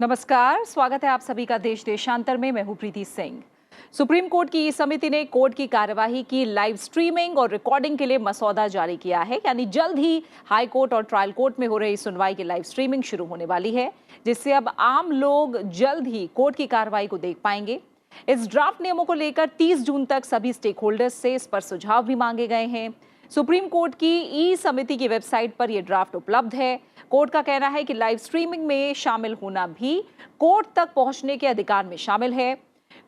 नमस्कार, स्वागत है आप सभी का देश देशांतर में। मैं हूं प्रीति सिंह। सुप्रीम कोर्ट की समिति ने कोर्ट की कार्यवाही की लाइव स्ट्रीमिंग और रिकॉर्डिंग के लिए मसौदा जारी किया है। यानी जल्द ही हाई कोर्ट और ट्रायल कोर्ट में हो रही सुनवाई की लाइव स्ट्रीमिंग शुरू होने वाली है, जिससे अब आम लोग जल्द ही कोर्ट की कार्रवाई को देख पाएंगे। इस ड्राफ्ट नियमों को लेकर 30 जून तक सभी स्टेक होल्डर्स से इस पर सुझाव भी मांगे गए हैं। सुप्रीम कोर्ट की ई समिति की वेबसाइट पर यह ड्राफ्ट उपलब्ध है। कोर्ट का कहना है कि लाइव स्ट्रीमिंग में शामिल होना भी कोर्ट तक पहुंचने के अधिकार में शामिल है।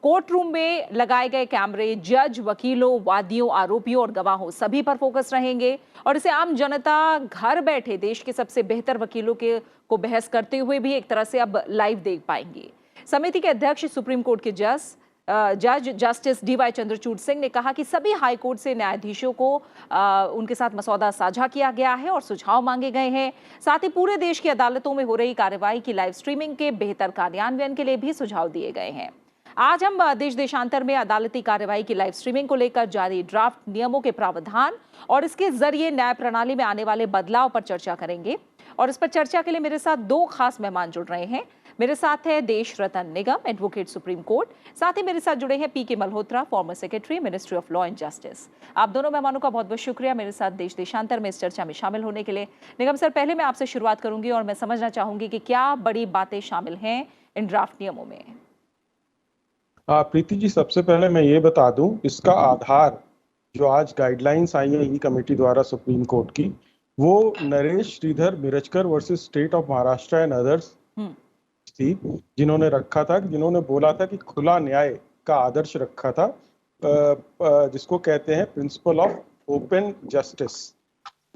कोर्ट रूम में लगाए गए कैमरे जज, वकीलों, वादियों, आरोपियों और गवाहों सभी पर फोकस रहेंगे और इसे आम जनता घर बैठे देश के सबसे बेहतर वकीलों के को बहस करते हुए भी एक तरह से अब लाइव देख पाएंगे। समिति के अध्यक्ष सुप्रीम कोर्ट के जज जस्टिस डीवाई चंद्रचूड़ सिंह ने कहा कि सभी हाई कोर्ट से न्यायाधीशों को उनके साथ मसौदा साझा किया गया है और सुझाव मांगे गए हैं। साथ ही पूरे देश की अदालतों में हो रही कार्रवाई की लाइव स्ट्रीमिंग के बेहतर कार्यान्वयन के लिए भी सुझाव दिए गए हैं। आज हम देश देशांतर में अदालती कार्रवाई की लाइव स्ट्रीमिंग को लेकर जारी ड्राफ्ट नियमों के प्रावधान और इसके जरिए न्याय प्रणाली में आने वाले बदलाव पर चर्चा करेंगे। और इस पर चर्चा के लिए मेरे साथ दो खास मेहमान जुड़ रहे हैं। मेरे साथ है Desh Ratan Nigam, advocate supreme court. साथ ही मेरे साथ जुड़े हैं PK Malhotra, former secretary, ministry of law and justice. आप दोनों मेहमानों का बहुत बहुत शुक्रिया मेरे साथ देश देशांतर में इस चर्चा में शामिल होने के लिए। निगम सर, पहले मैं आपसे शुरुआत करूंगी और मैं समझना चाहूंगी कि क्या बड़ी बातें शामिल हैं इन ड्राफ्ट नियमों में। प्रीति जी, सबसे पहले मैं ये बता दूं, इसका आधार जो आज गाइडलाइंस आई है ई कमेटी द्वारा सुप्रीम कोर्ट की, वो Naresh Shridhar Mirajkar versus state of Maharashtra and others थी, जिन्होंने रखा था, जिन्होंने बोला था कि खुला न्याय का आदर्श रखा था, जिसको कहते हैं प्रिंसिपल ऑफ ओपन जस्टिस।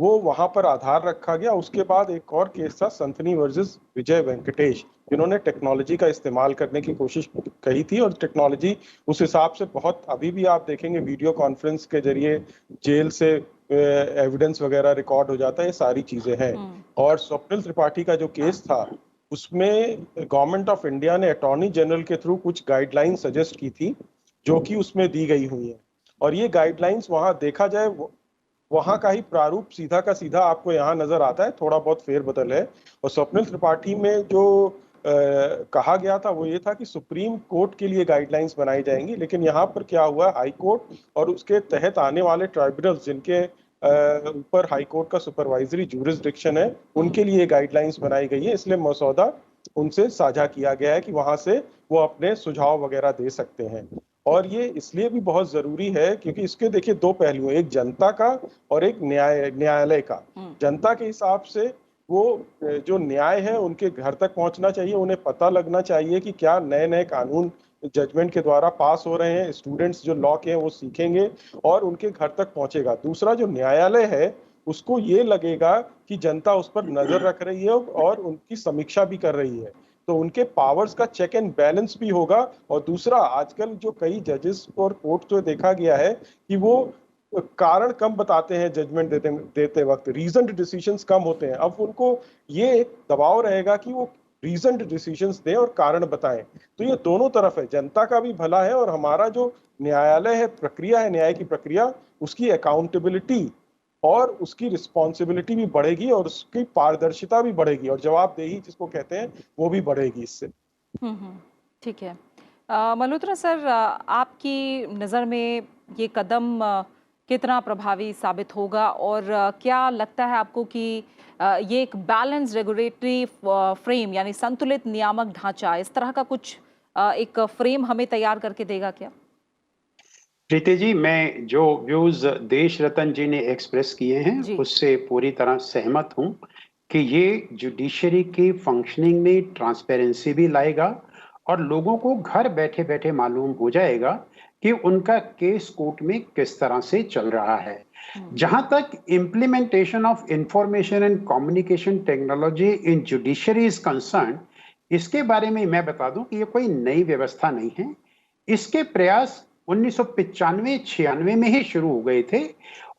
वो वहां पर आधार रखा गया। उसके बाद एक और केस था संतनी वर्सेस विजय वेंकटेश, जिन्होंने टेक्नोलॉजी का इस्तेमाल करने की कोशिश कही थी और टेक्नोलॉजी उस हिसाब से बहुत, अभी भी आप देखेंगे वीडियो कॉन्फ्रेंस के जरिए जेल से एविडेंस वगैरह रिकॉर्ड हो जाता है, ये सारी चीजें हैं। और स्वप्निल त्रिपाठी का जो केस था, उसमें गवर्नमेंट ऑफ इंडिया ने अटॉर्नी जनरल के थ्रू कुछ गाइडलाइन सजेस्ट की थी, जो कि उसमें दी गई हुई है। और ये गाइडलाइंस वहां देखा जाए, वहां का ही प्रारूप सीधा का सीधा आपको यहाँ नजर आता है, थोड़ा बहुत फेरबदल है। और स्वप्निल त्रिपाठी में जो कहा गया था वो ये था कि सुप्रीम कोर्ट के लिए गाइडलाइंस बनाई जाएंगी, लेकिन यहाँ पर क्या हुआ, हाई कोर्ट और उसके तहत आने वाले ट्राइब्यूनल्स जिनके ऊपर हाई कोर्ट का सुपरवाइजरी ज्यूरिसडिक्शन है, उनके लिए गाइडलाइंस बनाई गई है। इसलिए मसौदा उनसे साझा किया गया है कि वहां से वो अपने सुझाव वगैरह दे सकते हैं। और ये इसलिए भी बहुत जरूरी है क्योंकि इसके देखिए दो पहलू हैं, एक जनता का और एक न्यायालय का। जनता के हिसाब से वो जो न्याय है उनके घर तक पहुंचना चाहिए, उन्हें पता लगना चाहिए कि क्या नए नए कानून जजमेंट के द्वारा पास हो रहे हैं, स्टूडेंट्स जो लॉ के हैं वो सीखेंगे और उनके घर तक पहुंचेगा। दूसरा, जो न्यायालय है उसको ये लगेगा कि जनता उस पर नजर रख रही है और उनकी समीक्षा भी कर रही है, तो उनके पावर्स का चेक एंड बैलेंस भी होगा। और दूसरा, आजकल जो कई जजेस और कोर्ट जो देखा गया है कि वो कारण कम बताते हैं जजमेंट देते वक्त, रीजन्ड डिसीजंस कम होते हैं। अब उनको ये एक दबाव रहेगा कि वो रीजन्ड डिसीजंस दें और कारण बताएं। तो ये दोनों तरफ है, जनता का भी भला है और हमारा जो न्यायालय है, प्रक्रिया है न्याय की प्रक्रिया, उसकी अकाउंटेबिलिटी और उसकी रिस्पॉन्सिबिलिटी भी बढ़ेगी और उसकी पारदर्शिता भी बढ़ेगी और जवाबदेही जिसको कहते हैं वो भी बढ़ेगी इससे। ठीक है। मल्होत्रा सर, आपकी नज़र में ये कदम कितना प्रभावी साबित होगा और क्या लगता है आपको कि ये एक बैलेंस रेगुलेटरी फ्रेम यानी संतुलित नियामक ढांचा, इस तरह का कुछ एक फ्रेम हमें तैयार करके देगा क्या? प्रीति जी, मैं जो व्यूज देश रतन जी ने एक्सप्रेस किए हैं उससे पूरी तरह सहमत हूं कि ये जुडिशरी की फंक्शनिंग में ट्रांसपेरेंसी भी लाएगा और लोगों को घर बैठे बैठे मालूम हो जाएगा कि उनका केस कोर्ट में किस तरह से चल रहा है। जहां तक implementation of information and communication technology in judiciary is concern, इसके बारे में मैं बता दूं कि ये कोई नई व्यवस्था नहीं है। इसके प्रयास 1995-96 में ही शुरू हो गए थे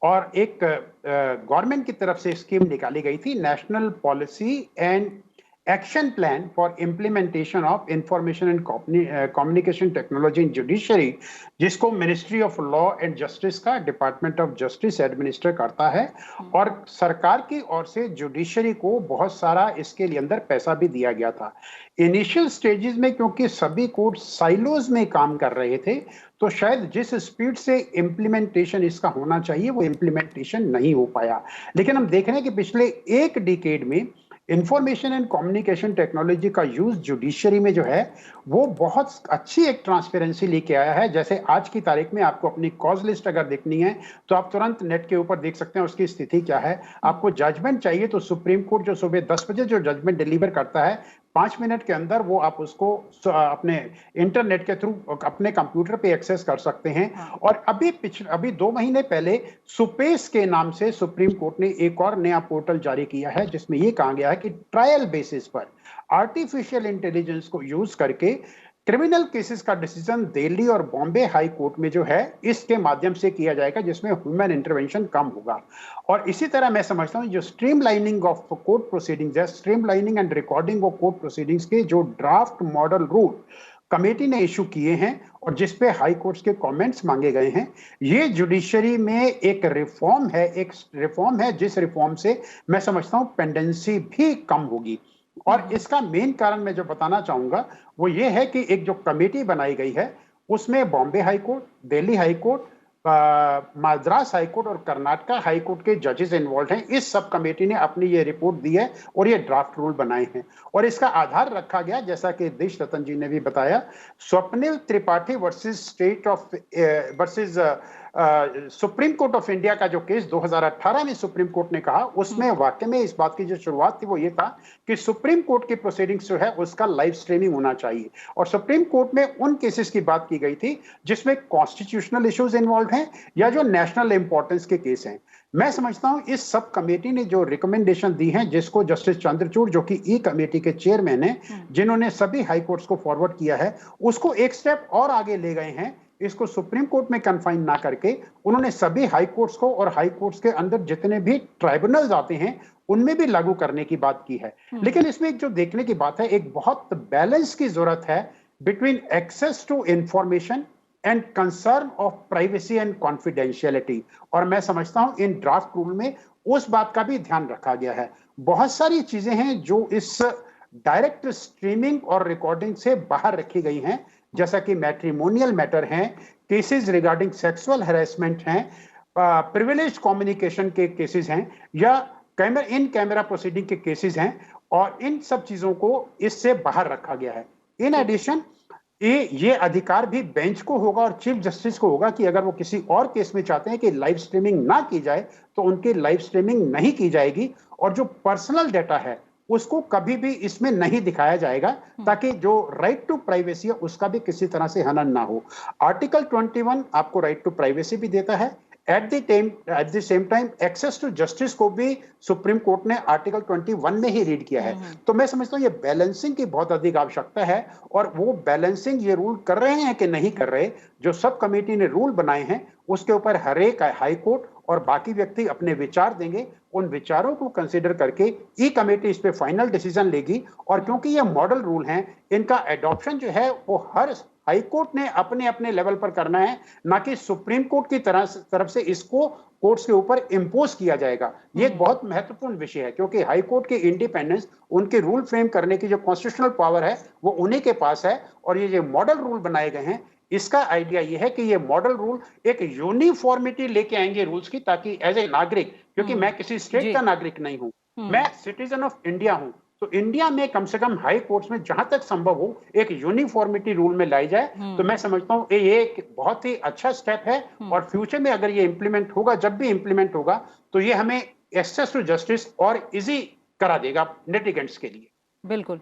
और एक गवर्नमेंट की तरफ से स्कीम निकाली गई थी, national policy and action plan for implementation of information and communication technology in judiciary, जिसको ministry of law and justice का डिपार्टमेंट ऑफ जस्टिस एडमिनिस्टर करता है। और सरकार की ओर से जुडिशरी को बहुत सारा इसके लिए अंदर पैसा भी दिया गया था। इनिशियल स्टेजेस में क्योंकि सभी कोर्ट साइलोज में काम कर रहे थे, तो शायद जिस स्पीड से इम्प्लीमेंटेशन इसका होना चाहिए वो इम्प्लीमेंटेशन नहीं हो पाया। लेकिन हम देख रहे हैं कि पिछले एक डिकेड में इंफॉर्मेशन एंड कम्युनिकेशन टेक्नोलॉजी का यूज जुडिशरी में जो है वो बहुत अच्छी एक ट्रांसपेरेंसी लेके आया है। जैसे आज की तारीख में आपको अपनी कॉज लिस्ट अगर देखनी है तो आप तुरंत नेट के ऊपर देख सकते हैं उसकी स्थिति क्या है। आपको जजमेंट चाहिए तो सुप्रीम कोर्ट जो सुबह 10 बजे जो जजमेंट डिलीवर करता है 5 मिनट के अंदर वो आप उसको अपने इंटरनेट के थ्रू अपने कंप्यूटर पे एक्सेस कर सकते हैं। और अभी 2 महीने पहले सुपेस के नाम से सुप्रीम कोर्ट ने एक और नया पोर्टल जारी किया है जिसमें ये कहा गया है कि ट्रायल बेसिस पर आर्टिफिशियल इंटेलिजेंस को यूज करके क्रिमिनल केसेस का डिसीजन दिल्ली और बॉम्बे हाई कोर्ट में जो है इसके माध्यम से किया जाएगा, जिसमें ह्यूमन इंटरवेंशन कम होगा। और इसी तरह मैं समझता हूं जो स्ट्रीमलाइनिंग ऑफ कोर्ट प्रोसीडिंग्स है, streamlining and recording of court proceedings के जो ड्राफ्ट मॉडल रूल कमेटी ने इशू किए हैं और जिस पे हाई कोर्ट्स के कमेंट्स मांगे गए हैं, ये जुडिशरी में एक रिफॉर्म है जिस रिफॉर्म से मैं समझता हूं पेंडेंसी भी कम होगी। और इसका मेन कारण मैं जो बताना चाहूंगा वो ये है कि एक जो कमेटी बनाई गई है उसमें Bombay high court, Delhi high court, Madras high court और कर्नाटका हाई कोर्ट के जजेस इन्वॉल्व हैं। इस सब कमेटी ने अपनी ये रिपोर्ट दी है और ये ड्राफ्ट रूल बनाए हैं और इसका आधार रखा गया, जैसा कि देश रतन जी ने भी बताया, Swapnil Tripathi versus supreme court of India का जो केस 2018 में सुप्रीम कोर्ट ने कहा, उसमें वाकई में इस बात की जो शुरुआत थी वो ये था कि सुप्रीम कोर्ट की प्रोसीडिंग्स जो है उसका लाइव स्ट्रीमिंग होना चाहिए। और सुप्रीम कोर्ट में उन केसेस की बात की गई थी जिसमें कॉन्स्टिट्यूशनल इश्यूज इन्वॉल्व हैं या जो नेशनल इंपॉर्टेंस के केस हैं। मैं समझता हूं इस सब कमेटी ने जो रिकमेंडेशन दी है, जिसको जस्टिस चंद्रचूड़ जो कि ई कमेटी के चेयरमैन हैं, जिन्होंने सभी हाई कोर्ट्स को फॉरवर्ड किया है, उसको एक स्टेप और आगे ले गए हैं। इसको सुप्रीम कोर्ट में कन्फाइन ना करके उन्होंने सभी हाई कोर्ट्स को और हाई कोर्ट्स के अंदर जितने भी ट्राइब्यूनल्स आते हैं उनमें भी लागू करने की बात की है। लेकिन इसमें एक जो देखने की बात है, एक बहुत बैलेंस की जरूरत है between access to information and concern of privacy and confidentiality. और मैं समझता हूं इन ड्राफ्ट रूल में उस बात का भी ध्यान रखा गया है। बहुत सारी चीजें हैं जो इस डायरेक्ट स्ट्रीमिंग और रिकॉर्डिंग से बाहर रखी गई हैं, जैसा कि मैट्रिमोनियल मैटर हैं, केसेस रिगार्डिंग सेक्सुअल हैरेसमेंट हैं, प्रिविलेज्ड कम्युनिकेशन के केसेस हैं या इन कैमरा प्रोसीडिंग के केसेस हैं, और इन सब चीजों को इससे बाहर रखा गया है। इन एडिशन ये अधिकार भी बेंच को होगा और चीफ जस्टिस को होगा कि अगर वो किसी और केस में चाहते हैं कि लाइव स्ट्रीमिंग ना की जाए तो उनकी लाइव स्ट्रीमिंग नहीं की जाएगी, और जो पर्सनल डेटा है उसको कभी भी इसमें नहीं दिखाया जाएगा, ताकि जो राइट टू प्राइवेसी है उसका भी किसी तरह से हनन ना हो। आर्टिकल 21 आपको राइट टू प्राइवेसी भी देता है। At the same time access to justice को भी सुप्रीम कोर्ट ने आर्टिकल 21 में ही रीड किया है। तो मैं समझता हूं ये बैलेंसिंग की बहुत अधिक आवश्यकता है, और वो बैलेंसिंग ये रूल कर रहे हैं कि नहीं कर रहे, जो सब कमेटी ने रूल बनाए हैं उसके ऊपर हर एक हाई कोर्ट और बाकी व्यक्ति अपने विचार देंगे। उन विचारों को कंसीडर करके ई कमेटी इस पे फाइनल डिसीजन लेगी। और क्योंकि ये मॉडल रूल हैं, इनका एडॉप्शन जो है वो हर हाई कोर्ट ने अपने अपने लेवल पर करना है, ना कि सुप्रीम कोर्ट की तरफ से इसको कोर्ट्स के ऊपर इंपोज किया जाएगा। ये एक बहुत महत्वपूर्ण विषय है, क्योंकि हाई कोर्ट की इंडिपेंडेंस, उनके रूल फ्रेम करने की जो कॉन्स्टिट्यूशनल पावर है वो उन्हीं के पास है। और ये जो मॉडल रूल बनाए गए हैं, इसका आइडिया ये है कि ये मॉडल रूल एक यूनिफॉर्मिटी लेके आएंगे रूल्स की, ताकि एज ए नागरिक, क्योंकि मैं किसी स्टेट का नागरिक नहीं हूं, मैं सिटीजन ऑफ इंडिया हूं, तो इंडिया में कम से कम हाई कोर्ट्स में जहां तक संभव हो एक यूनिफॉर्मिटी रूल में लाई जाए। तो मैं समझता हूं ये एक बहुत ही अच्छा स्टेप है, और फ्यूचर में अगर ये इंप्लीमेंट होगा, जब भी इंप्लीमेंट होगा, तो ये हमें एक्सेस टू जस्टिस और इजी करा देगा लिटिगेंट्स के लिए। बिल्कुल।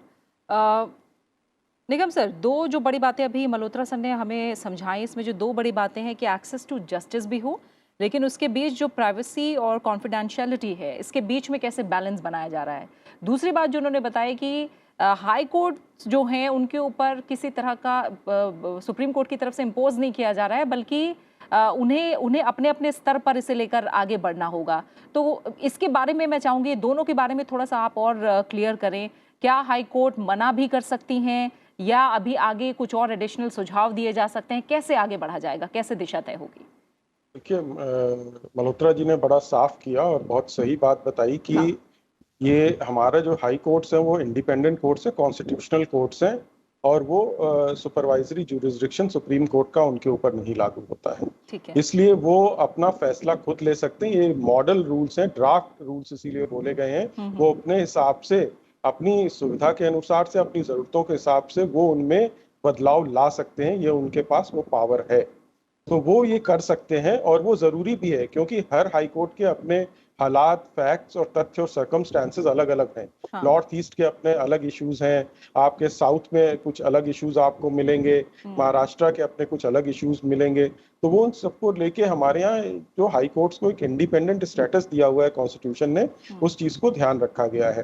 निगम सर, दो जो बड़ी बातें अभी मल्होत्रा सर ने हमें समझाई, इसमें जो दो बड़ी बातें हैं कि एक्सेस टू जस्टिस भी हो, लेकिन उसके बीच जो प्राइवेसी और कॉन्फिडेंशियलिटी है, इसके बीच में कैसे बैलेंस बनाया जा रहा है। दूसरी बात जो उन्होंने बताया कि हाई कोर्ट जो हैं उनके ऊपर किसी तरह का सुप्रीम कोर्ट की तरफ से इम्पोज नहीं किया जा रहा है, बल्कि उन्हें अपने अपने स्तर पर इसे लेकर आगे बढ़ना होगा। तो इसके बारे में मैं चाहूँगी, दोनों के बारे में थोड़ा सा आप और क्लियर करें क्या हाई कोर्ट मना भी कर सकती हैं या अभी आगे कुछ और एडिशनल सुझाव दिए जा सकते हैं? कैसे आगे बढ़ा जाएगा, कैसे दिशा तय होगी? देखिए, मल्होत्रा जी ने बड़ा साफ किया और बहुत सही बात बताई कि हाँ। ये हमारा जो हाई कोर्ट्स हैं वो इंडिपेंडेंट कोर्ट्स हैं, कॉन्स्टिट्यूशनल कोर्ट्स हैं, और वो सुपरवाइजरी जुरिस्डिक्शन सुप्रीम कोर्ट का उनके ऊपर नहीं लागू होता है। ठीक है। इसलिए वो अपना फैसला खुद ले सकते हैं। ये मॉडल रूल्स हैं, ड्राफ्ट रूल्स इसीलिए बोले गए हैं। वो अपने हिसाब से, अपनी सुविधा के अनुसार से, अपनी जरूरतों के हिसाब से वो उनमें बदलाव ला सकते हैं। ये उनके पास वो पावर है, तो वो ये कर सकते हैं। और वो जरूरी भी है क्योंकि हर हाई कोर्ट के अपने हालात, फैक्ट्स और तथ्य और सर्कमस्टांसेस अलग अलग हैं। हाँ। नॉर्थ ईस्ट के अपने अलग इश्यूज हैं, आपके साउथ में कुछ अलग इश्यूज आपको मिलेंगे, महाराष्ट्र के अपने कुछ अलग इश्यूज मिलेंगे। तो वो उन सबको लेके हमारे यहाँ जो हाई कोर्ट्स को एक इंडिपेंडेंट स्टेटस दिया हुआ है कॉन्स्टिट्यूशन ने, उस चीज को ध्यान रखा गया है।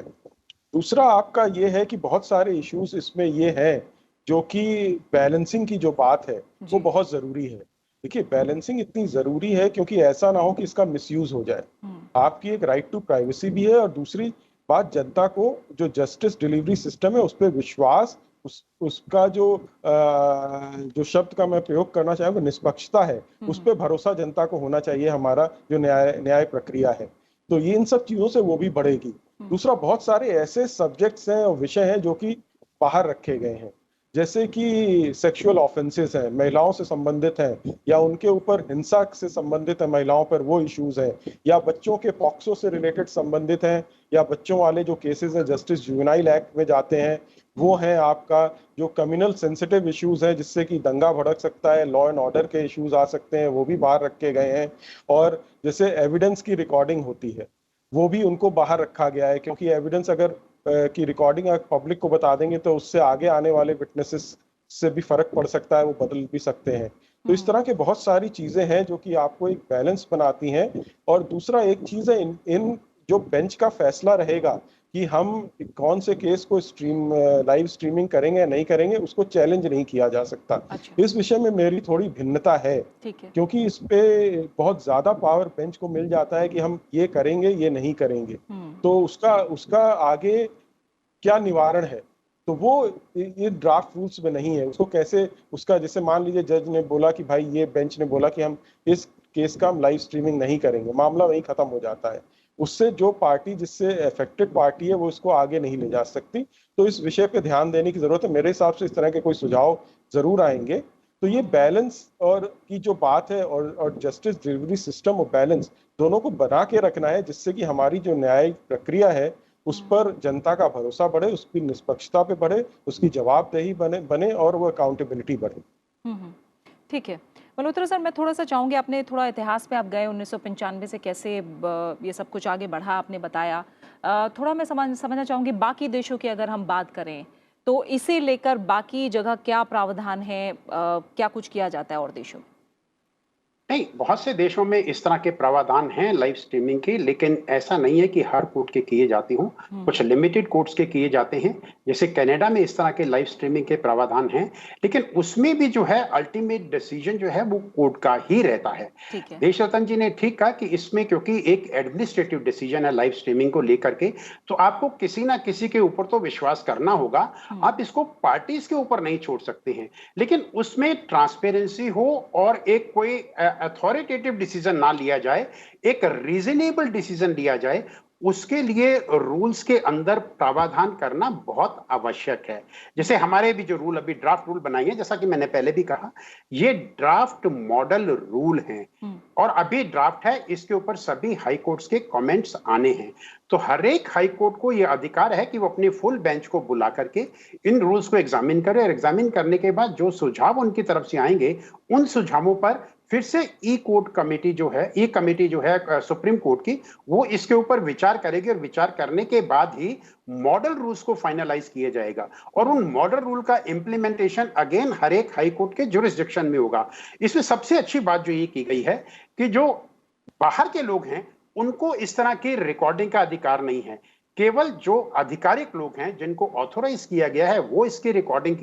दूसरा आपका ये है कि बहुत सारे इश्यूज इसमें ये हैं जो कि बैलेंसिंग की जो बात है वो बहुत जरूरी है। देखिए, बैलेंसिंग इतनी जरूरी है क्योंकि ऐसा ना हो कि इसका मिसयूज हो जाए। आपकी एक राइट टू प्राइवेसी भी है, और दूसरी बात, जनता को जो जस्टिस डिलीवरी सिस्टम है उस पर विश्वास, उसका जो शब्द का मैं प्रयोग करना चाहूँगा, निष्पक्षता है, उस पर भरोसा जनता को होना चाहिए। हमारा जो न्याय प्रक्रिया है, तो ये इन सब चीजों से वो भी बढ़ेगी। दूसरा, बहुत सारे ऐसे सब्जेक्ट्स हैं और विषय हैं जो कि बाहर रखे गए हैं, जैसे कि सेक्सुअल ऑफेंसेस हैं, महिलाओं से संबंधित हैं, या उनके ऊपर हिंसा से संबंधित है, महिलाओं पर वो इश्यूज हैं, या बच्चों के पॉक्सो से रिलेटेड संबंधित हैं, या बच्चों वाले जो केसेस हैं जस्टिस जुवेनाइल एक्ट में जाते हैं, वो हैं आपका जो कम्युनल सेंसिटिव इश्यूज हैं जिससे कि दंगा भड़क सकता है, लॉ एंड ऑर्डर के इश्यूज आ सकते हैं, वो भी बाहर रखे गए हैं। और जैसे एविडेंस की रिकॉर्डिंग होती है, वो भी उनको बाहर रखा गया है, क्योंकि एविडेंस अगर की रिकॉर्डिंग पब्लिक को बता देंगे तो उससे आगे आने वाले विटनेसेस से भी फर्क पड़ सकता है, वो बदल भी सकते हैं। तो इस तरह के बहुत सारी चीजें हैं जो कि आपको एक बैलेंस बनाती हैं। और दूसरा एक चीज है, इन जो बेंच का फैसला रहेगा कि हम कौन से केस को लाइव स्ट्रीमिंग करेंगे या नहीं करेंगे, उसको चैलेंज नहीं किया जा सकता। अच्छा। इस विषय में मेरी थोड़ी भिन्नता है, क्योंकि इस पे बहुत ज्यादा पावर बेंच को मिल जाता है कि हम ये करेंगे, ये नहीं करेंगे, तो उसका आगे क्या निवारण है, तो वो ये ड्राफ्ट रूल्स में नहीं है। उसको कैसे, उसका जैसे मान लीजिए जज ने बोला कि भाई, ये बेंच ने बोला कि हम इस केस का हम लाइव स्ट्रीमिंग नहीं करेंगे, मामला वहीं खत्म हो जाता है। उससे जो पार्टी, जिससे अफेक्टेड पार्टी है, वो इसको आगे नहीं ले जा सकती। तो इस विषय पे ध्यान देने की जरूरत है। मेरे हिसाब से इस तरह के कोई सुझाव जरूर आएंगे। तो ये बैलेंस और की जो बात है, और जस्टिस डिलीवरी सिस्टम और बैलेंस दोनों को बना के रखना है, जिससे कि हमारी जो न्यायिक प्रक्रिया है उस पर जनता का भरोसा बढ़े, उसकी निष्पक्षता पे बढ़े, उसकी जवाबदेही बने और वो अकाउंटेबिलिटी बढ़े। ठीक है मल्होत्रा सर, मैं थोड़ा सा चाहूँगी, आपने थोड़ा इतिहास पे आप गए, 1995 से कैसे ये सब कुछ आगे बढ़ा आपने बताया। थोड़ा मैं समझना चाहूँगी बाकी देशों की अगर हम बात करें तो इसे लेकर बाकी जगह क्या प्रावधान है, क्या कुछ किया जाता है और देशों में? नहीं, बहुत से देशों में इस तरह के प्रावधान हैं लाइव स्ट्रीमिंग के, लेकिन ऐसा नहीं है कि हर कोर्ट के किए जाते हों। कुछ लिमिटेड कोर्ट्स के किए जाते हैं, जैसे कनाडा में इस तरह के लाइव स्ट्रीमिंग के प्रावधान हैं, लेकिन उसमें भी जो है अल्टीमेट डिसीजन जो है वो कोर्ट का ही रहता है। देश रतन जी ने ठीक कहा कि इसमें क्योंकि एक एडमिनिस्ट्रेटिव डिसीजन है लाइव स्ट्रीमिंग को लेकर के, तो आपको किसी ना किसी के ऊपर तो विश्वास करना होगा। आप इसको पार्टीज के ऊपर नहीं छोड़ सकते हैं, लेकिन उसमें ट्रांसपेरेंसी हो और एक कोई अथॉरिटेटिव डिसीजन ना लिया जाए, एक रीजनेबल डिसीजन लिया जाए, उसके लिए रूल्स के अंदर प्रावधान करना बहुत आवश्यक है। जैसे हमारे भी जो रूल अभी ड्राफ्ट रूल बनाए हैं, जैसा कि मैंने पहले भी कहा, ये ड्राफ्ट मॉडल रूल हैं और अभी ड्राफ्ट है, इसके ऊपर सभी हाई कोर्ट्स के कमेंट्स आने हैं। तो हर एक हाई कोर्ट को यह अधिकार है कि वो अपनी फुल बेंच को बुला करके इन रूल्स को एग्जामिन करे, और एग्जामिन करने के बाद जो सुझाव उनकी तरफ से आएंगे, उन सुझावों पर फिर से ई कमेटी जो है सुप्रीम कोर्ट की, वो इसके ऊपर विचार करेगी, और विचार करने के बाद ही मॉडल रूल्स को फाइनलाइज किया जाएगा, और उन मॉडल रूल का इंप्लीमेंटेशन अगेन हर एक हाई कोर्ट के जुरिस्डिक्शन में होगा। इसमें सबसे अच्छी बात जो ये की गई है कि जो बाहर के लोग हैं उनको इस तरह की रिकॉर्डिंग का अधिकार नहीं है। केवल जो आधिकारिक लोग हैं जिनको ऑथोराइज किया गया है वो इसकी रिकॉर्डिंग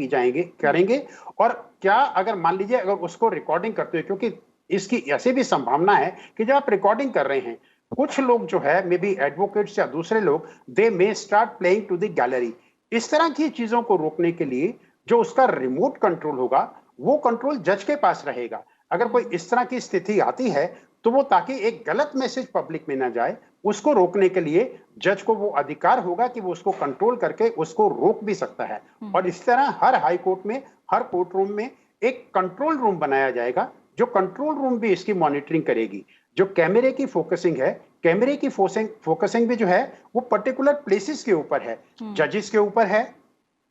करेंगे। और क्या अगर मान लीजिए अगर उसको रिकॉर्डिंग करते हुए, क्योंकि इसकी ऐसे भी संभावना है कि जब आप रिकॉर्डिंग कर रहे हैं, कुछ लोग जो है मे बी एडवोकेट्स या दूसरे लोग, they may start playing to the gallery इस तरह की चीजों को रोकने के लिए जो उसका रिमोट कंट्रोल होगा, वो कंट्रोल जज के पास रहेगा। अगर कोई इस तरह की स्थिति आती है, तो वो ताकि एक गलत मैसेज पब्लिक में ना जाए, उसको रोकने के लिए जज को वो अधिकार होगा कि वो उसको कंट्रोल करके उसको रोक भी सकता है। और इस तरह हर हाई कोर्ट में, हर कोर्ट रूम में एक कंट्रोल रूम बनाया जाएगा, जो कंट्रोल रूम भी इसकी मॉनिटरिंग करेगी। जो कैमरे की फोकसिंग है, कैमरे की फोकसिंग भी जो है वो पर्टिकुलर प्लेसेस के ऊपर है, जजेस के ऊपर है,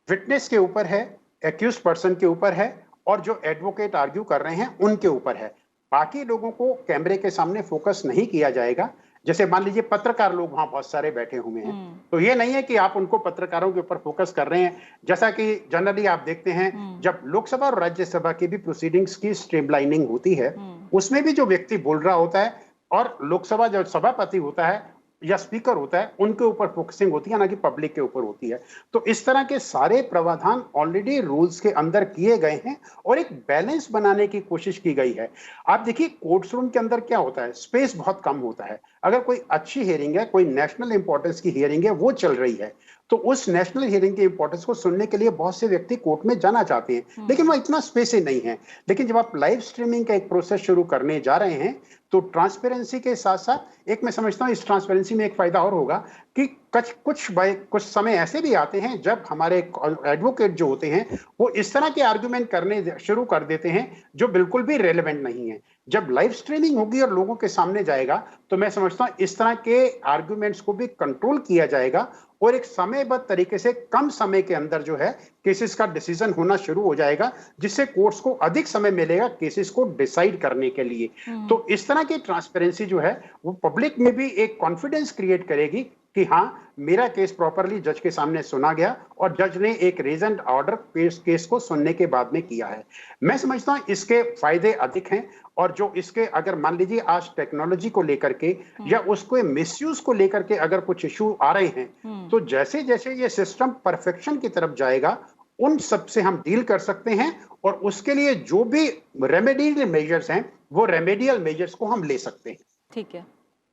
विटनेस के ऊपर है, एक्यूज पर्सन के ऊपर है, और जो एडवोकेट आर्ग्यू कर रहे हैं उनके ऊपर है। बाकी लोगों को कैमरे के सामने फोकस नहीं किया जाएगा। जैसे मान लीजिए पत्रकार लोग वहां बहुत सारे बैठे हुए हैं, तो ये नहीं है कि आप उनको पत्रकारों के ऊपर फोकस कर रहे हैं। जैसा कि जनरली आप देखते हैं जब लोकसभा और राज्यसभा की भी प्रोसीडिंग्स की स्ट्रीमलाइनिंग होती है, उसमें भी जो व्यक्ति बोल रहा होता है और लोकसभा जो सभापति होता है या स्पीकर होता है, उनके ऊपर फोकसिंग होती है, ना कि पब्लिक के ऊपर होती है। तो इस तरह के सारे प्रावधान ऑलरेडी रूल्स के अंदर किए गए हैं और एक बैलेंस बनाने की कोशिश की गई है। आप देखिए कोर्ट्स रूम के अंदर क्या होता है, स्पेस बहुत कम होता है। अगर कोई अच्छी हियरिंग है, कोई नेशनल इंपॉर्टेंस की हियरिंग है, वो चल रही है, तो उस नेशनल हियरिंग की इंपॉर्टेंस को सुनने के लिए बहुत से व्यक्ति कोर्ट में जाना चाहते हैं, लेकिन वह इतना स्पेस ही नहीं है। लेकिन जब आप लाइव स्ट्रीमिंग का एक प्रोसेस शुरू करने जा रहे हैं, तो ट्रांसपेरेंसी के साथ साथ एक मैं समझता हूं इस ट्रांसपेरेंसी में एक फायदा और होगा कि कुछ समय ऐसे भी आते हैं जब हमारे एडवोकेट जो होते हैं वो इस तरह के आर्गुमेंट करने शुरू कर देते हैं जो बिल्कुल भी रेलेवेंट नहीं है। जब लाइव स्ट्रीमिंग होगी और लोगों के सामने जाएगा, तो मैं समझता हूं इस तरह के आर्गुमेंट्स को भी कंट्रोल किया जाएगा और एक समयबद्ध तरीके से कम समय के अंदर जो है केसेस का डिसीजन होना शुरू हो जाएगा, जिससे कोर्ट्स को अधिक समय मिलेगा केसेस को डिसाइड करने के लिए। तो इस तरह की ट्रांसपेरेंसी जो है वो पब्लिक में भी एक कॉन्फिडेंस क्रिएट करेगी कि हाँ, मेरा केस प्रॉपरली जज के सामने सुना गया और जज ने एक रीजन्ड ऑर्डर केस को सुनने के बाद में किया है। मैं समझता हूं इसके फायदे अधिक हैं। और जो इसके अगर मान लीजिए आज टेक्नोलॉजी को लेकर के या उसको मिसयूज को लेकर के अगर कुछ इशू आ रहे हैं, तो जैसे जैसे ये सिस्टम परफेक्शन की तरफ जाएगा, उन सब से हम डील कर सकते हैं और उसके लिए जो भी रेमेडियल मेजर्स हैं, वो रेमेडियल मेजर्स को हम ले सकते हैं। ठीक है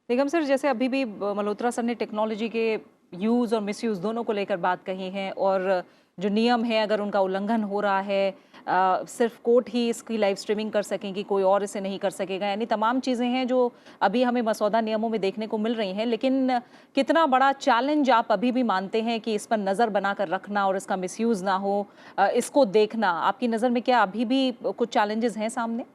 निगम सर, जैसे अभी भी मल्होत्रा सर ने टेक्नोलॉजी के यूज़ और मिसयूज़ दोनों को लेकर बात कही है, और जो नियम है अगर उनका उल्लंघन हो रहा है सिर्फ कोर्ट ही इसकी लाइव स्ट्रीमिंग कर सकेंगी, कोई और इसे नहीं कर सकेगा, यानी तमाम चीज़ें हैं जो अभी हमें मसौदा नियमों में देखने को मिल रही हैं। लेकिन कितना बड़ा चैलेंज आप अभी भी मानते हैं कि इस पर नज़र बनाकर रखना और इसका मिसयूज़ ना हो, इसको देखना, आपकी नज़र में क्या अभी भी कुछ चैलेंजेस हैं सामने?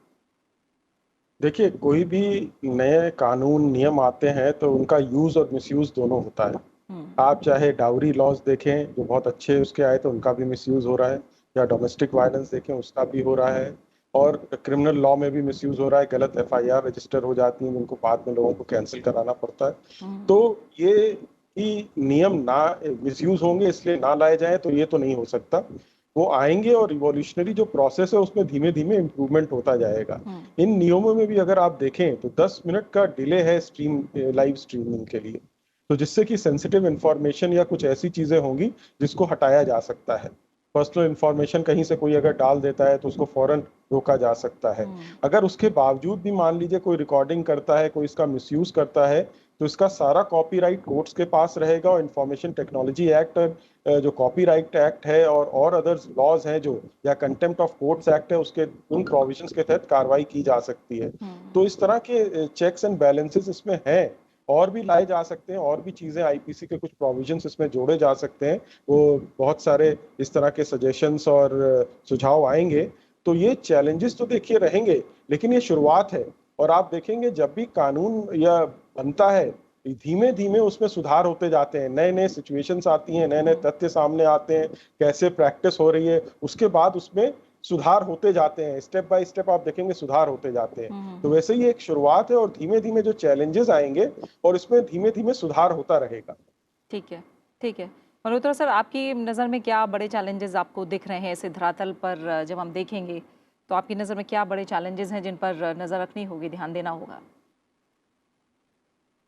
देखिए, कोई भी नए कानून नियम आते हैं तो उनका यूज और मिसयूज दोनों होता है। आप चाहे डाउरी लॉज देखें जो बहुत अच्छे उसके आए तो उनका भी मिसयूज हो रहा है, या डोमेस्टिक वायलेंस देखें उसका भी हो रहा है, और क्रिमिनल लॉ में भी मिसयूज हो रहा है। गलत एफआईआर रजिस्टर हो जाती है जिनको बाद में लोगों को कैंसिल कराना पड़ता है। तो ये कि नियम ना मिसयूज होंगे इसलिए ना लाए जाएं तो ये तो नहीं हो सकता। वो आएंगे और रिवॉल्यूशनरी जो प्रोसेस है उसमें धीमे धीमे इम्प्रूवमेंट होता जाएगा। इन नियमों में भी अगर आप देखें तो 10 मिनट का डिले है लाइव स्ट्रीमिंग के लिए, तो जिससे कि सेंसिटिव इंफॉर्मेशन या कुछ ऐसी चीजें होंगी जिसको हटाया जा सकता है। पर्सनल इंफॉर्मेशन कहीं से कोई अगर डाल देता है तो उसको फौरन रोका जा सकता है। अगर उसके बावजूद भी मान लीजिए कोई रिकॉर्डिंग करता है, कोई इसका मिसयूज करता है, तो इसका सारा कॉपीराइट कोर्ट्स के पास रहेगा और इंफॉर्मेशन टेक्नोलॉजी एक्ट जो कॉपीराइट एक्ट है और अदर्स लॉज हैं जो, या कंटेम्प्ट ऑफ कोर्ट्स एक्ट है, उसके उन प्रोविजंस के तहत कार्रवाई की जा सकती है। तो इस तरह के चेक्स एंड बैलेंसेस इसमें हैं, और भी लाए जा सकते हैं, और भी चीजें आईपीसी के कुछ प्रोविजंस इसमें जोड़े जा सकते हैं। वो बहुत सारे इस तरह के सजेशंस और सुझाव आएंगे। तो ये चैलेंजेस तो देखिए रहेंगे, लेकिन ये शुरुआत है। और आप देखेंगे जब भी कानून या बनता है धीमे धीमे उसमें सुधार होते जाते हैं, नए नए सिचुएशंस आती हैं, नए नए तथ्य सामने आते हैं, कैसे प्रैक्टिस हो रही है, उसके बाद उसमें सुधार होते जाते हैं। स्टेप बाय स्टेप आप देखेंगे सुधार होते जाते हैं। तो वैसे ही एक शुरुआत है और धीमे धीमे जो चैलेंजेस आएंगे और इसमें धीमे धीमे सुधार होता रहेगा। ठीक है, ठीक है। मल्होत्रा सर, आपकी नज़र में क्या बड़े चैलेंजेस आपको दिख रहे हैं इस धरातल पर? जब हम देखेंगे तो आपकी नज़र में क्या बड़े चैलेंजेस हैं जिन पर नज़र रखनी होगी, ध्यान देना होगा?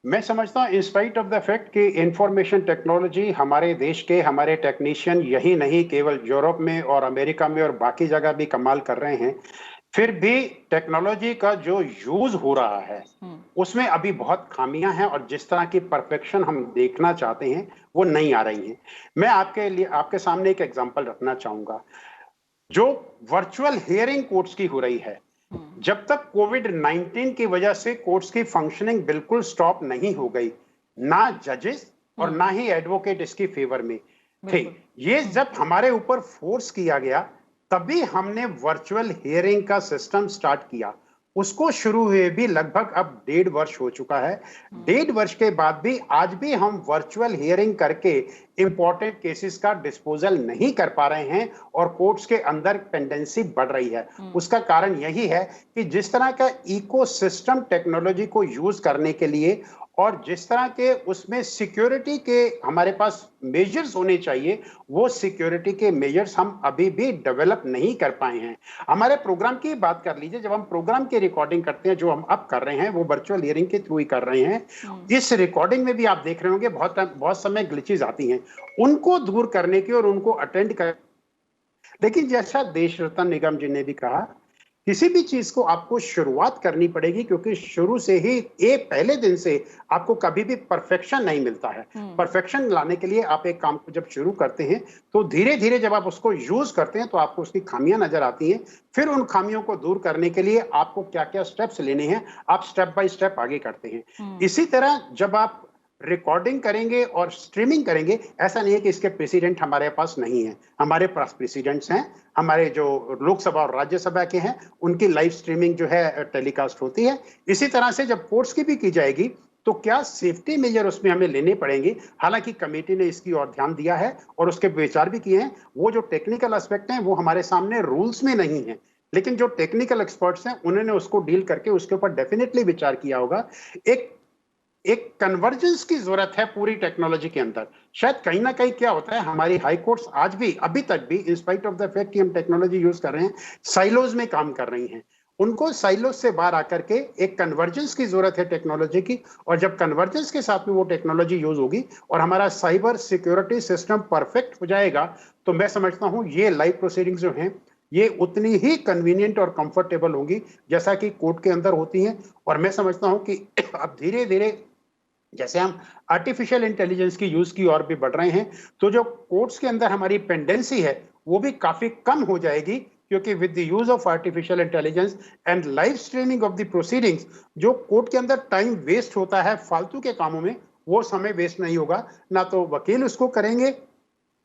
मैं समझता हूं इंस्पाइट ऑफ द फैक्ट कि इंफॉर्मेशन टेक्नोलॉजी हमारे देश के हमारे टेक्नीशियन यही नहीं केवल यूरोप में और अमेरिका में और बाकी जगह भी कमाल कर रहे हैं, फिर भी टेक्नोलॉजी का जो यूज हो रहा है उसमें अभी बहुत खामियां हैं और जिस तरह की परफेक्शन हम देखना चाहते हैं वो नहीं आ रही हैं। मैं आपके सामने एक एग्जांपल रखना चाहूंगा। जो वर्चुअल हियरिंग कोर्ट्स की हो रही है, जब तक कोविड-19 की वजह से कोर्ट्स की फंक्शनिंग बिल्कुल स्टॉप नहीं हो गई, ना जजेस और ना ही एडवोकेट इसकी फेवर में थे। ये जब हमारे ऊपर फोर्स किया गया तभी हमने वर्चुअल हियरिंग का सिस्टम स्टार्ट किया। उसको शुरू हुए भी लगभग अब 1.5 वर्ष हो चुका है। 1.5 वर्ष के बाद भी आज भी हम वर्चुअल हियरिंग करके इंपॉर्टेंट केसेस का डिस्पोजल नहीं कर पा रहे हैं और कोर्ट्स के अंदर पेंडेंसी बढ़ रही है। उसका कारण यही है कि जिस तरह का इकोसिस्टम टेक्नोलॉजी को यूज करने के लिए और जिस तरह के उसमें सिक्योरिटी के हमारे पास मेजर्स होने चाहिए, वो सिक्योरिटी के मेजर्स हम अभी भी डेवलप नहीं कर पाए हैं। हमारे प्रोग्राम की बात कर लीजिए, जब हम प्रोग्राम की रिकॉर्डिंग करते हैं, जो हम अब कर रहे हैं वो वर्चुअल हियरिंग के थ्रू ही कर रहे हैं। इस रिकॉर्डिंग में भी आप देख रहे होंगे बहुत समय ग्लिचेस आती हैं, उनको दूर करने की और उनको अटेंड कर। लेकिन जैसा देश रत्न निगम जी ने भी कहा, किसी भी चीज को आपको शुरुआत करनी पड़ेगी, क्योंकि शुरू से ही पहले दिन से आपको कभी भी परफेक्शन नहीं मिलता है। परफेक्शन लाने के लिए आप एक काम को जब शुरू करते हैं तो धीरे धीरे जब आप उसको यूज करते हैं तो आपको उसकी खामियां नजर आती हैं। फिर उन खामियों को दूर करने के लिए आपको क्या क्या स्टेप्स लेने हैं, आप स्टेप बाय स्टेप आगे करते हैं। इसी तरह जब आप रिकॉर्डिंग करेंगे और स्ट्रीमिंग करेंगे, ऐसा नहीं है कि इसके प्रेसिडेंट हमारे पास नहीं है, हमारे पास प्रेसिडेंट्स हैं। हमारे जो लोकसभा और राज्यसभा के हैं उनकी लाइव स्ट्रीमिंग जो है टेलीकास्ट होती है। इसी तरह से जब कोर्ट्स की भी की जाएगी तो क्या सेफ्टी मेजर उसमें हमें लेने पड़ेंगे। हालांकि कमेटी ने इसकी ओर ध्यान दिया है और उसके विचार भी किए हैं। वो जो टेक्निकल एस्पेक्ट हैं वो हमारे सामने रूल्स में नहीं है, लेकिन जो टेक्निकल एक्सपर्ट्स हैं उन्होंने उसको डील करके उसके ऊपर डेफिनेटली विचार किया होगा। एक कन्वर्जेंस की जरूरत है पूरी टेक्नोलॉजी के अंदर। शायद कहीं ना कहीं क्या होता है, हमारी हाई कोर्ट्स आज भी अभी तक भी in spite of the fact कि हम टेक्नोलॉजी यूज कर रहे हैं, साइलोज में काम कर रही हैं। उनको साइलोज से बाहर आकर के एक कन्वर्जेंस की जरूरत है टेक्नोलॉजी की, और जब कन्वर्जेंस के साथ में वो टेक्नोलॉजी यूज होगी और हमारा साइबर सिक्योरिटी सिस्टम परफेक्ट हो जाएगा, तो मैं समझता हूं ये लाइव प्रोसीडिंग्स जो हैं ये उतनी ही कन्वीनियंट और कंफर्टेबल होंगी जैसा कि कोर्ट के अंदर होती हैं। और मैं समझता हूं कि अब धीरे धीरे जैसे हम आर्टिफिशियल इंटेलिजेंस की यूज की ओर भी बढ़ रहे हैं, तो जो कोर्ट्स के अंदर हमारी पेंडेंसी है वो भी काफी कम हो जाएगी, क्योंकि with the use of artificial intelligence and live streaming of the proceedings, जो कोर्ट के अंदर टाइम वेस्ट होता है फालतू के कामों में, वो समय वेस्ट नहीं होगा। ना तो वकील उसको करेंगे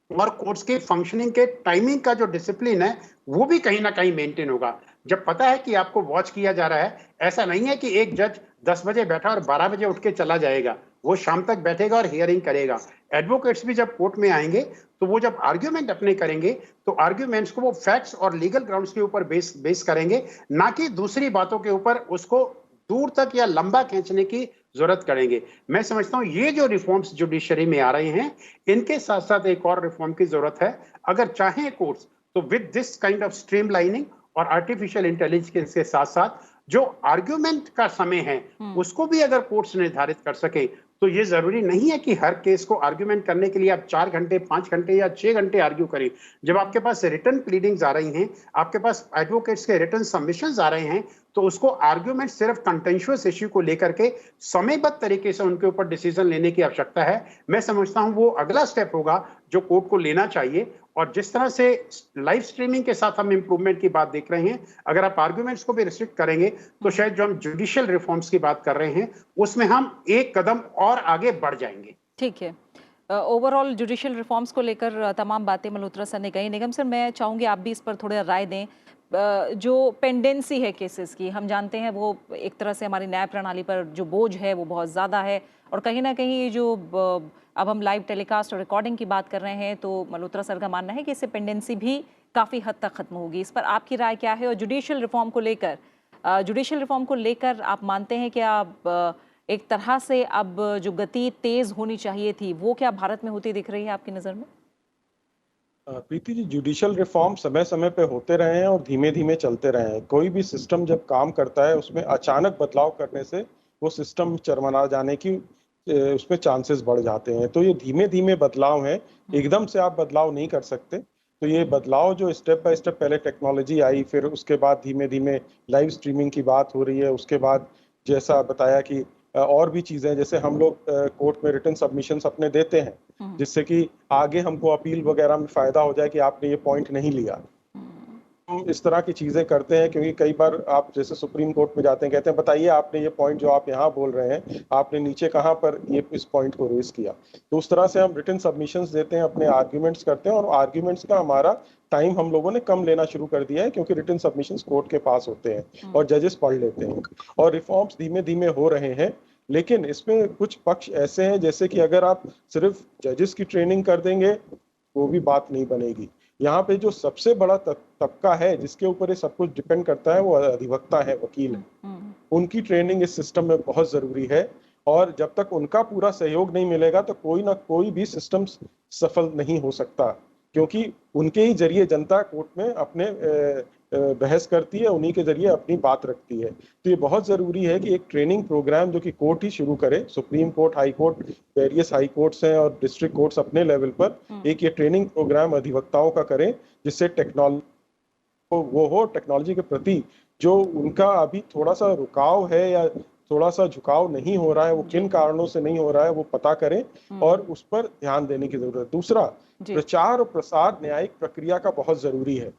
और कोर्ट्स के फंक्शनिंग के टाइमिंग का जो डिसिप्लिन है वो भी कहीं ना कहीं मेंटेन होगा। जब पता है कि आपको वॉच किया जा रहा है, ऐसा नहीं है कि एक जज 10 बजे बैठा और 12 बजे उठ के चला जाएगा, वो शाम तक बैठेगा और हियरिंग करेगा। एडवोकेट्स भी जब कोर्ट में आएंगे तो वो जब आर्ग्यूमेंट अपने करेंगे तो आर्ग्यूमेंट्स को वो फैक्ट्स और लीगल ग्राउंड्स के ऊपर बेस करेंगे, ना कि दूसरी बातों के ऊपर उसको दूर तक या लंबा खींचने की जरूरत करेंगे। मैं समझता हूं ये जो रिफॉर्म्स जुडिशरी में आ रहे हैं, इनके साथ साथ एक और रिफॉर्म की जरूरत है। अगर चाहें कोर्ट्स तो with this kind of streamlining और आर्टिफिशियल इंटेलिजेंस के साथ साथ जो आर्ग्यूमेंट का समय है उसको भी अगर कोर्ट्स निर्धारित कर सके, तो ये जरूरी नहीं है कि हर केस को आर्ग्यूमेंट करने के लिए आप 4 घंटे 5 घंटे या 6 घंटे आर्ग्यू करें। जब आपके पास रिटन प्लीडिंग्स आ रही हैं, आपके पास एडवोकेट्स के रिटन सबमिशंस आ रहे हैं, तो उसको आर्ग्यूमेंट सिर्फ कंटेंशुअस इश्यू को लेकर के समयबद्ध तरीके से उनके ऊपर डिसीजन लेने की आवश्यकता है। मैं समझता हूं वो अगला स्टेप होगा जो कोर्ट को लेना चाहिए। और जिस तरह से लाइव स्ट्रीमिंग के साथ हम इंप्रूवमेंट की बात देख रहे हैं, अगर आप आर्ग्यूमेंट्स को भी रिस्ट्रिक्ट करेंगे तो शायद जो हम जुडिशियल रिफॉर्म्स की बात कर रहे हैं उसमें हम एक कदम और आगे बढ़ जाएंगे। ठीक है, ओवरऑल जुडिशियल रिफॉर्म्स को लेकर तमाम बातें मल्होत्रा सर ने कही। निगम सर, मैं चाहूंगी आप भी इस पर थोड़ा राय दें। जो पेंडेंसी है केसेस की, हम जानते हैं वो एक तरह से हमारी न्याय प्रणाली पर जो बोझ है वो बहुत ज़्यादा है, और कहीं ना कहीं जो अब हम लाइव टेलीकास्ट और रिकॉर्डिंग की बात कर रहे हैं, तो मल्होत्रा सर का मानना है कि इससे पेंडेंसी भी काफ़ी हद तक खत्म होगी। इस पर आपकी राय क्या है? और जुडिशियल रिफॉर्म को लेकर आप मानते हैं कि आप एक तरह से अब जो गति तेज होनी चाहिए थी वो क्या भारत में होती दिख रही है आपकी नज़र में? प्रीति जी, जुडिशियल रिफॉर्म समय समय पे होते रहे हैं और धीमे धीमे चलते रहे हैं। कोई भी सिस्टम जब काम करता है उसमें अचानक बदलाव करने से वो सिस्टम चरमरा जाने की उसमें चांसेस बढ़ जाते हैं। तो ये धीमे धीमे बदलाव हैं, एकदम से आप बदलाव नहीं कर सकते। तो ये बदलाव जो स्टेप बाय स्टेप पहले टेक्नोलॉजी आई, फिर उसके बाद धीमे धीमे लाइव स्ट्रीमिंग की बात हो रही है, उसके बाद जैसा बताया कि और भी चीजें, जैसे हम लोग कोर्ट में रिटन सबमिशंस अपने देते हैं जिससे कि आगे हमको अपील वगैरह में फायदा हो जाए कि आपने ये पॉइंट नहीं लिया। हम इस तरह की चीजें करते हैं क्योंकि कई बार आप जैसे सुप्रीम कोर्ट में जाते हैं, कहते हैं बताइए आपने ये पॉइंट जो आप यहाँ बोल रहे हैं आपने नीचे कहाँ पर ये इस पॉइंट को रेज किया। तो उस तरह से हम रिटन सबमिशंस देते हैं, अपने आर्ग्यूमेंट्स करते हैं, और आर्ग्यूमेंट्स का हमारा टाइम हम लोगों ने कम लेना शुरू कर दिया है क्योंकि रिटन सबमिशंस कोर्ट के पास होते हैं और जजेस पढ़ लेते हैं, और रिफॉर्म्स धीमे धीमे हो रहे हैं। लेकिन इसमें कुछ पक्ष ऐसे हैं जैसे कि अगर आप सिर्फ जजेस की ट्रेनिंग कर देंगे वो भी बात नहीं बनेगी। यहाँ पे जो सबसे बड़ा तबका है जिसके ऊपर ये सब कुछ डिपेंड करता है वो अधिवक्ता है, वकील है। उनकी ट्रेनिंग इस सिस्टम में बहुत जरूरी है, और जब तक उनका पूरा सहयोग नहीं मिलेगा तो कोई ना कोई भी सिस्टम सफल नहीं हो सकता, क्योंकि उनके ही जरिए जनता कोर्ट में अपने बहस करती है, उन्हीं के जरिए अपनी बात रखती है। तो ये बहुत जरूरी है कि एक ट्रेनिंग प्रोग्राम जो कि कोर्ट ही शुरू करे, supreme court, high court, various high courts हैं और डिस्ट्रिक्ट कोर्ट्स अपने लेवल पर एक ये ट्रेनिंग प्रोग्राम अधिवक्ताओं का करें, जिससे टेक्नोलॉजी के प्रति जो उनका अभी थोड़ा सा रुकाव है या थोड़ा सा झुकाव नहीं हो रहा है, वो किन कारणों से नहीं हो रहा है वो पता करें और उस पर ध्यान देने की जरूरत है। दूसरा, प्रचार और प्रसार न्यायिक प्रक्रिया का बहुत जरूरी है,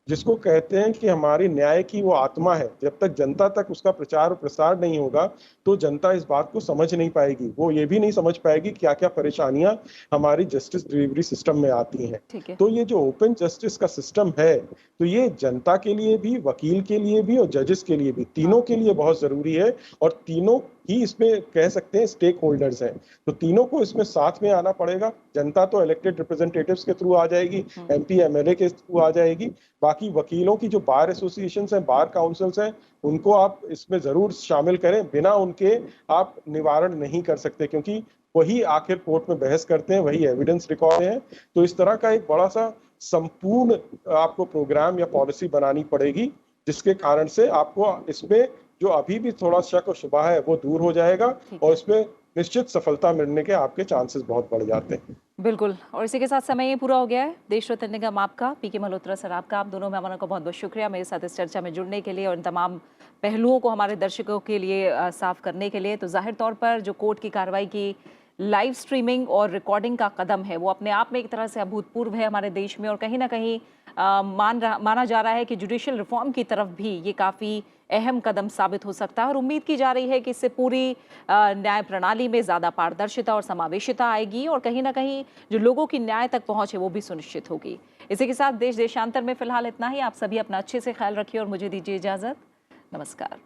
जिसको कहते हैं कि हमारी न्याय की वो आत्मा है। जब तक जनता तक उसका प्रचार और प्रसार नहीं होगा तो जनता इस बात को समझ नहीं पाएगी, वो ये भी नहीं समझ पाएगी क्या क्या परेशानियां हमारी जस्टिस डिलीवरी सिस्टम में आती हैं। तो ये जो ओपन जस्टिस का सिस्टम है, तो ये जनता के लिए भी, वकील के लिए भी और जजेस के लिए भी, तीनों के लिए बहुत जरूरी है, और तीनों ही इसमें कह सकते हैं स्टेक होल्डर्स हैं। तो तीनों को इसमें साथ में आना पड़ेगा। जनता तो इलेक्टेड रिप्रेजेंटेटिव्स के थ्रू आ जाएगी, एमपी एमएलए के थ्रू आ जाएगी, बाकी वकीलों की जो बार एसोसिएशंस हैं, बार काउंसिल्स हैं, उनको आप इसमें जरूर शामिल करें। बिना उनके आप निवारण नहीं कर सकते, क्योंकि वही आखिर कोर्ट में बहस करते हैं, वही एविडेंस रिकॉर्ड हैं। तो इस तरह का एक बड़ा सा संपूर्ण आपको प्रोग्राम या पॉलिसी बनानी पड़ेगी, जिसके कारण से आपको इसमें जो अभी भी थोड़ा शक और शुबा है वो दूर हो जाएगा, और इसमें निश्चित सफलता मिलने के आपके चांसेस बहुत बढ़ जाते हैं। बिल्कुल, और इसी के साथ समय ये पूरा हो गया है। देश रत्न निगम आपका, पीके मल्होत्रा सर आपका, आप दोनों मेहमानों का बहुत बहुत शुक्रिया मेरे साथ इस चर्चा में जुड़ने के लिए और इन तमाम पहलुओं को हमारे दर्शकों के लिए साफ करने के लिए। तो जाहिर तौर पर जो कोर्ट की कार्रवाई की लाइव स्ट्रीमिंग और रिकॉर्डिंग का कदम है वो अपने आप में एक तरह से अभूतपूर्व है हमारे देश में, और कहीं ना कहीं माना जा रहा है कि जुडिशियल रिफॉर्म की तरफ भी ये काफ़ी अहम कदम साबित हो सकता है, और उम्मीद की जा रही है कि इससे पूरी न्याय प्रणाली में ज़्यादा पारदर्शिता और समावेशिता आएगी, और कहीं ना कहीं जो लोगों की न्याय तक पहुँच है वो भी सुनिश्चित होगी। इसी के साथ देश देशांतर में फिलहाल इतना ही। आप सभी अपना अच्छे से ख्याल रखिए और मुझे दीजिए इजाज़त। नमस्कार।